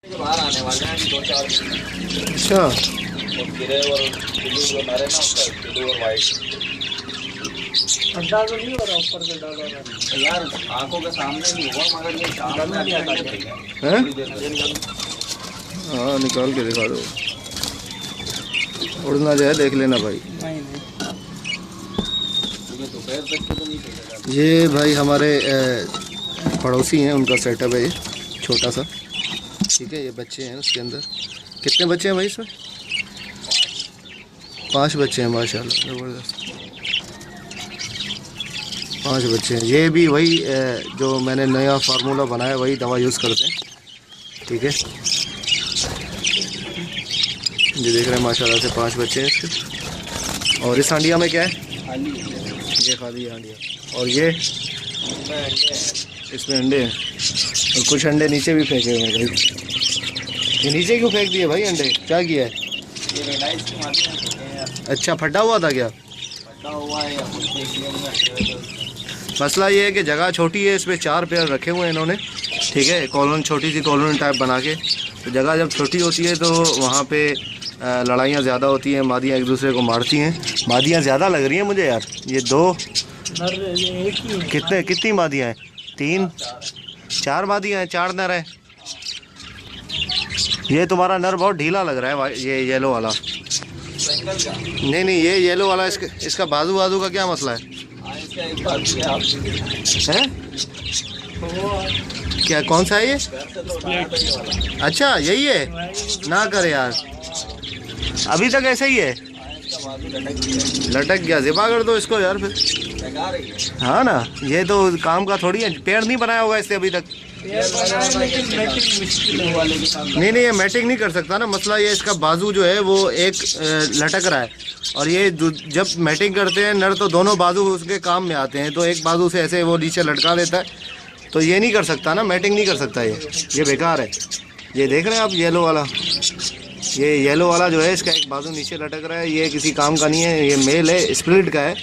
बाहर आने वाले हैं 2-4 दिन में। अच्छा, और गिरे और ब्लू जो नर है ना उसका ब्लू और वाइट। ठंडा तो नहीं हो रहा ऊपर से डाल रहा है यार आंखों के सामने नहीं हुआ मगर ये शाम में नहीं आता अंडे देंगे। हैं? थोड़ी देर में निकल। हाँ निकाल के दिखा दो, उड़ ना जाए देख लेना भाई। नहीं नहीं क्योंकि दोपहर तक तो नहीं देगा। ये भाई हमारे पड़ोसी हैं, उनका सेटअप है ये छोटा सा। ठीक है, ये बच्चे हैं उसके अंदर। कितने बच्चे हैं भाई इसमें? 5 बच्चे हैं माशाल्लाह, ज़बरदस्त 5 बच्चे हैं। ये भी वही जो मैंने नया फार्मूला बनाया वही दवा यूज़ करते हैं। ठीक है, ये देख रहे हैं माशाल्लाह से 5 बच्चे हैं इसके। और इस हांडिया में क्या है? खाली है। ये खाली हांडिया। और ये इसमें अंडे हैं। इसमें अंडे हैं और कुछ अंडे नीचे भी फेंके हुए हैं भाई। ये नीचे क्यों फेंक दिए भाई अंडे? क्या किया है? ये रेडाइस के माध्यम से हैं। अच्छा, फटा हुआ था क्या? फटा हुआ है या कुछ देख लिया हमने अंडे तो। मसला ये है कि जगह छोटी है, इसमें 4 पेयर रखे हुए हैं इन्होंने। ठीक है, कॉलोनी छोटी सी कॉलोनी टाइप बना के। तो जगह जब छोटी होती है तो वहाँ पे लड़ाइयाँ ज़्यादा होती हैं, मादियाँ एक दूसरे को मारती हैं। मादियाँ ज़्यादा लग रही हैं मुझे यार। ये 2 नर एक ही है। कितनी मादियाँ हैं? 3 4 मादियाँ हैं, 4 नर हैं। ये तुम्हारा नर बहुत ढीला लग रहा है, ये येलो वाला। जंगल का। नहीं, ये येलो वाला इसका बाजू का क्या मसला है? हाँ, इसका एक बात ये आप हैं? क्या, कौन सा है ये? घर से तो उठाया था ये वाला। अच्छा, यही है ना? करे यार, अभी तक ऐसे ही है। हाँ, इसका बाजू लटक गया। लटक गया, ज़िबा कर दो इसको यार फिर। बेकार है ये। हाँ ना, ये तो काम का थोड़ी है। पेड़ नहीं बनाया होगा इससे अभी तक। पेड़ बना है लेकिन मैटिंग मुश्किल है। वाले के साथ नहीं, ये मैटिंग नहीं कर सकता ना। मसला ये इसका बाजू जो है वो एक लटक रहा है। और ये जब मैटिंग करते हैं नर तो दोनों बाजू उसके काम में आते हैं। तो एक बाजू से ऐसे वो नीचे लटका देता है, तो ये नहीं कर सकता ना, मैटिंग नहीं कर सकता। ये बेकार है। ये देख रहे हैं आप येलो वाला, ये येलो वाला जो है इसका एक बाजू नीचे लटक रहा है। ये किसी काम का नहीं है। ये मेल है, स्प्लिट का है,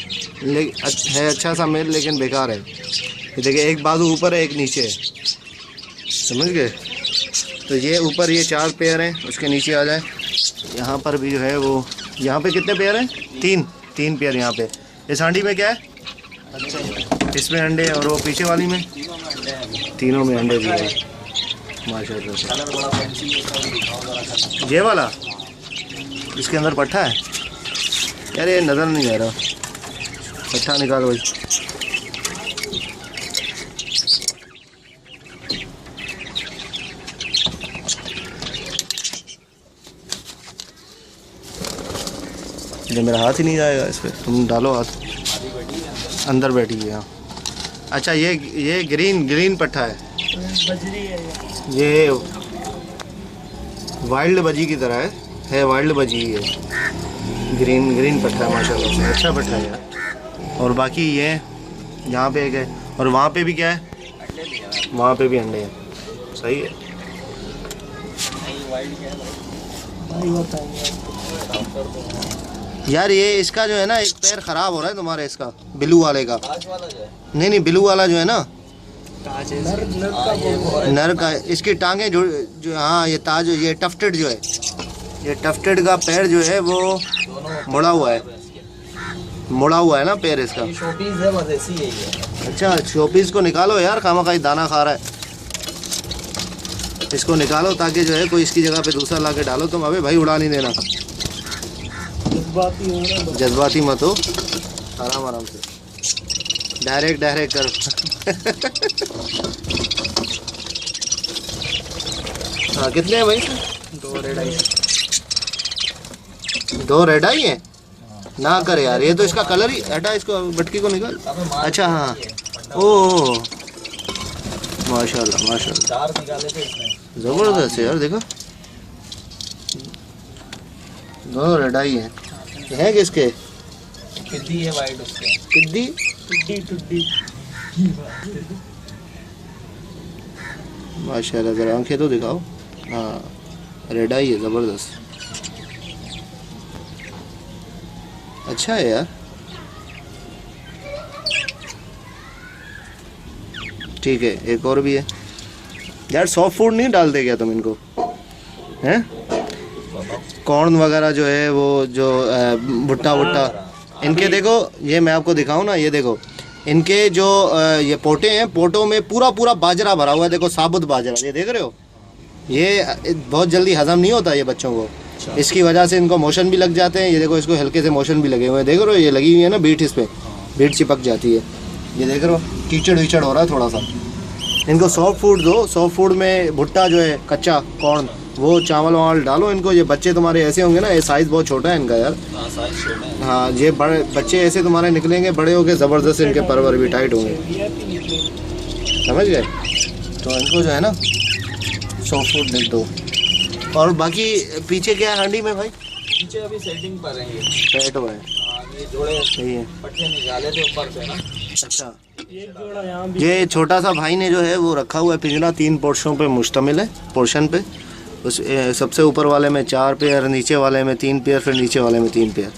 है अच्छा सा मेल, लेकिन बेकार है। ये देखिए, एक बाजू ऊपर है, एक नीचे है, समझ गए? तो ये ऊपर ये 4 पेयर हैं, उसके नीचे आ जाए। यहाँ पर भी जो है वो, यहाँ पे कितने पेयर हैं? 3 पेयर यहाँ पे। इस हांडी में क्या है? इसमें अंडे, और वो पीछे वाली में? तीनों में अंडे भी हैं माशाल्लाह से। कलर बड़ा पंछी है, सब दिखाओ जरा कलर। ये वाला इसके अंदर पट्ठा है यार, ये नज़र नहीं आ रहा। पट्ठा निकाल भाई। ये मेरा हाथ ही नहीं जाएगा इस पर, तुम डालो हाथ। अंदर बैठी है। हाँ, अच्छा, ये ग्रीन पट्ठा है। बजरी है ये वाइल्ड बजी की तरह है वाइल्ड बजी है। ग्रीन पट्ठा है माशाल्लाह से, अच्छा पट्ठा है यार। और बाकी ये यहाँ पे एक है, और वहाँ पे भी क्या है? वहाँ पे भी अंडे हैं। सही है भाई बताइए। यार। ये इसका जो है ना, एक पैर ख़राब हो रहा है तुम्हारे, इसका ब्लू वाले का। ताज वाला जो है। नहीं, ब्लू वाला जो है ना, नर नर का। इसकी टांगे जो हाँ, ये ताज, ये टफ्टेड जो है, ये टफ्टेड का पैर जो है वो मुड़ा हुआ है ना पैर इसका। ये शोपीस है, बस ऐसी यही है। अच्छा, शोपीस को निकालो यार, खामखा दाना खा रहा है। इसको निकालो ताकि जो है कोई इसकी जगह पे दूसरा ला के डालो तुम। अबे भाई, उड़ा नहीं देना, जज्बाती हो ना। जज्बाती मत हो, आराम से, डायरेक्ट कर। हाँ, कितने हैं भाई? 2 रेड आई हैं ना? करे यार, ये तो इसका कलर ही हटा, इसको बटकी को निकाल। अच्छा, हाँ, ओ माशाल्लाह 4 निकाले थे इसमें। ज़बरदस्त है यार। देखो, 2 रेड आई हैं। है किसके? किद्दी है वाइट उसके। किद्दी? टुड्डी माशाल्लाह, ज़रा आंखें तो दिखाओ। हाँ, रेड आई है, ज़बरदस्त, अच्छा है यार। ठीक है, एक और भी है यार। सॉफ्ट फूड नहीं डाल दे क्या तुम इनको? हैं कॉर्न वगैरह जो है वो जो भुट्टा वुट्टा इनके देखो, ये मैं आपको दिखाऊं ना, ये देखो इनके जो ये पोटे हैं, पोटों में पूरा पूरा बाजरा भरा हुआ है। देखो साबुत बाजरा, ये देख रहे हो, ये बहुत जल्दी हजम नहीं होता ये बच्चों को, इसकी वजह से इनको मोशन भी लग जाते हैं। ये देखो इसको हल्के से मोशन भी लगे हुए हैं, देख रहे हो, ये लगी हुई है ना बीट, इस पर बीट चिपक जाती है। ये देख रहे हो कीचड़ वीचड़ हो रहा है थोड़ा सा। इनको सॉफ्ट फूड दो, सॉफ्ट फूड में भुट्टा जो है कच्चा कॉर्न, वो चावल वावल डालो इनको। ये बच्चे तुम्हारे ऐसे होंगे ना, ये साइज़ बहुत छोटा है इनका यार। हाँ, ये बड़े बच्चे ऐसे तुम्हारे निकलेंगे, बड़े होके ज़बरदस्त इनके परवर भी टाइट होंगे, समझ गए। तो इनको जो है ना सॉफ्ट फूड दे दो। और बाकी पीछे क्या है हांडी में भाई? पीछे अभी सेटिंग पर है, ये सेट हुआ है। ये जोड़े सही है। पट्टे निकाले थे ऊपर से ना। अच्छा, एक जोड़ा यहाँ भी। ये छोटा सा भाई ने जो है वो रखा हुआ है पिंजरा, 3 पोर्शनों पे मुश्तमिल है। पोर्शन पे उस सबसे ऊपर वाले में 4 पेयर, नीचे वाले में 3 पेयर, फिर नीचे वाले में 3 पेयर,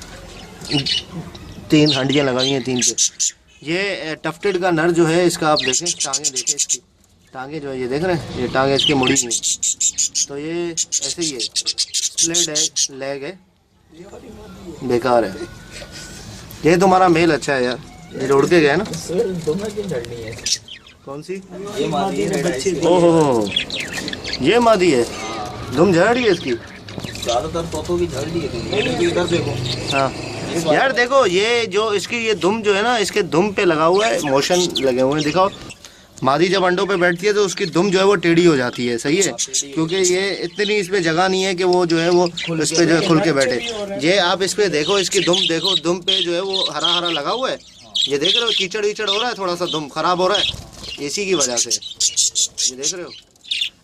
3 हंडियाँ लगाई हैं 3 पेयर। ये टफ्टेड का नर जो है इसका, आप देखें टांगे, देखें इसकी टांगे जो है, ये देख रहे हैं, ये टांगे इसकी मुड़ी हुई हैं। तो ये ऐसे ही है, स्प्लिट है, लेग है, बेकार है। ये तुम्हारा मेल अच्छा है यार, ये उड़ के गया ना। दोनों की झड़नी है। कौन सी? ये मादी है, बच्चे भी। ओहो, ये मादी है, दुम झड़ रही है इसकी। ज्यादातर तोतों की झड़ रही है। इधर देखो। हाँ यार देखो, ये जो इसकी ये दुम जो है ना, इसके दुम पे लगा हुआ है, मोशन लगे हुए हैं, दिखाओ। मादी जब अंडों पे बैठती है तो उसकी दुम जो है वो टेढ़ी हो जाती है, सही है, क्योंकि ये इतनी इसमें जगह नहीं है कि वो जो है वो इस पे जो है खुल के बैठे। ये आप इस पे देखो, इसकी दुम देखो, दुम पे जो है वो हरा हरा लगा हुआ है, ये देख रहे हो, कीचड़ वीचड़ हो रहा है, थोड़ा सा दुम खराब हो रहा है इसी की वजह से, ये देख रहे हो,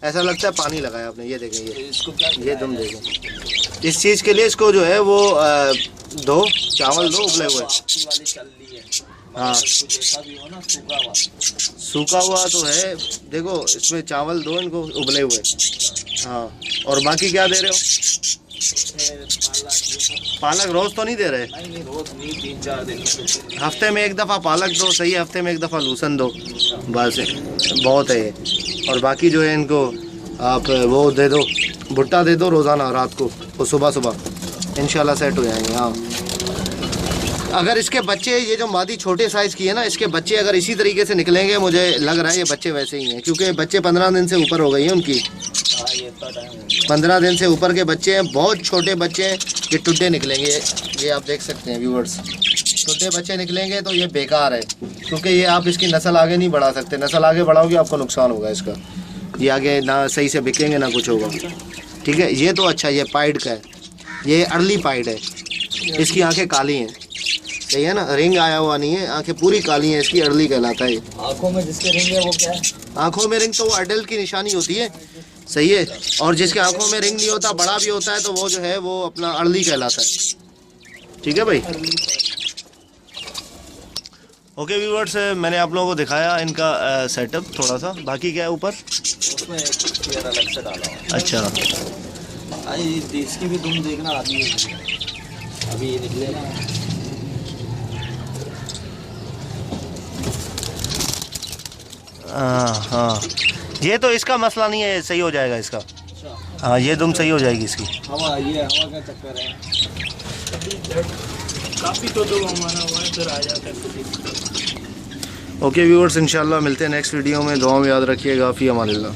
ऐसा लगता है पानी लगाया आपने। ये देखें, ये दुम देखें। इस चीज़ के लिए इसको जो है वो दो चावल दो उबले हुए। हाँ, सूखा हुआ तो है, देखो इसमें चावल दो इनको उबले हुए। हाँ, और बाकी क्या दे रहे हो? पालक रोज तो नहीं दे रहे? नहीं, रोज नहीं, 3-4 दिन हफ्ते में एक दफ़ा पालक दो, सही है, हफ्ते में एक दफ़ा लूसन दो, बस बहुत है ये। और बाकी जो है इनको आप वो दे दो, भुट्टा दे दो रोज़ाना रात को और सुबह सुबह, इंशाल्लाह सेट हो जाएंगे। हाँ, अगर इसके बच्चे, ये जो मादी छोटे साइज़ की है ना, इसके बच्चे अगर इसी तरीके से निकलेंगे, मुझे लग रहा है ये बच्चे वैसे ही हैं, क्योंकि बच्चे 15 दिन से ऊपर हो गई हैं उनकी। 15 दिन से ऊपर के बच्चे हैं, बहुत छोटे बच्चे हैं, ये टुड्डे निकलेंगे। ये आप देख सकते हैं व्यूअर्स, टुड्डे बच्चे निकलेंगे तो ये बेकार है, क्योंकि ये आप इसकी नस्ल आगे नहीं बढ़ा सकते। नस्ल आगे बढ़ाओगे आपको नुकसान होगा इसका, ये आगे ना सही से बिकेंगे ना कुछ होगा। ठीक है, ये तो अच्छा, ये पाइड का है, ये अर्ली पाइड है, इसकी आंखें काली हैं, सही है ना, रिंग आया हुआ नहीं है, आंखें पूरी काली हैं, इसकी अर्ली कहलाता है। आंखों में जिसके रिंग है वो क्या है? आंखों में रिंग तो वो अडल्ट की निशानी होती है, सही है, और जिसके आंखों में रिंग नहीं होता, बड़ा भी होता है, तो वो जो है वो अपना अर्ली कहलाता है। ठीक है भाई, ओके व्यूअर्स, मैंने आप लोगों को दिखाया इनका सेटअप थोड़ा सा। बाकी क्या है ऊपर? उसमें एक पेयर अलग से डाला हुआ है। अच्छा, इसकी भी तुम देखना, अभी ये निकले ना। हाँ, ये तो इसका मसला नहीं है, सही हो जाएगा इसका। हाँ, ये दुम सही हो जाएगी इसकी। हवा, ये हवा का चक्कर है। काफ़ी तो हमारा हुआ है, फिर आ जाता है। ओके व्यूअर्स, इंशाल्लाह मिलते हैं नेक्स्ट वीडियो में। दुआ में याद रखिएगा। फ़ी अमानिल्लाह।